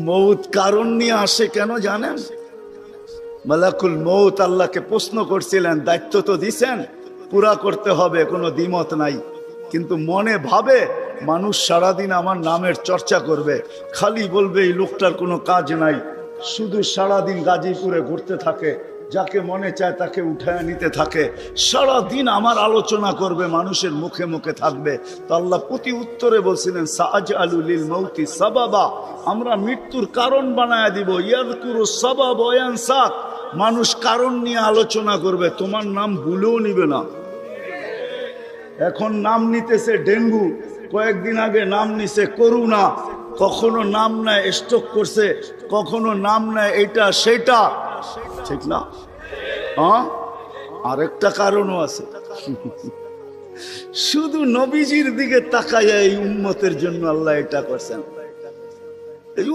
মৌত কারণ নিয়ে আসে কেন জানেন? মালাকুল মৌত আল্লাহকে প্রশ্ন করছিলেন, দায়িত্ব তো দিছেন, পুরা করতে হবে, কোনো দ্বিমত নাই। কিন্তু মনে ভাবে মানুষ সারাদিন আমার নামের চর্চা করবে, খালি বলবে এই লোকটার কোনো কাজ নাই, শুধু সারাদিন গাজীপুরে ঘুরতে থাকে, যাকে মনে চায় তাকে উঠায় নিতে থাকে, সারাদিন আমার আলোচনা করবে, মানুষের মুখে মুখে থাকবে। তো আল্লাহ প্রতি উত্তরে বলছিলেন, সাআজআলু লিল মাউতি সাবাবা, আমরা মৃত্যুর কারণ বানায় দিব। ইয়াযকুরু সাবাব ওয়া ইয়ানসাক, মানুষ কারণ নিয়ে আলোচনা করবে, তোমার নাম ভুলেও নিবে না। এখন নাম নিতেছে ডেঙ্গু, কয়েকদিন আগে নাম নিছে করোনা, কখনো নাম নেয় স্ট্রোক করছে, কখনো নাম নেয় এটা সেটা, ঠিক না? হ্যাঁ, আরেকটা কারণও আছে। শুধু নবীজির দিকে তাকাইয়া এই উম্মতের জন্য আল্লাহ এটা করছেন।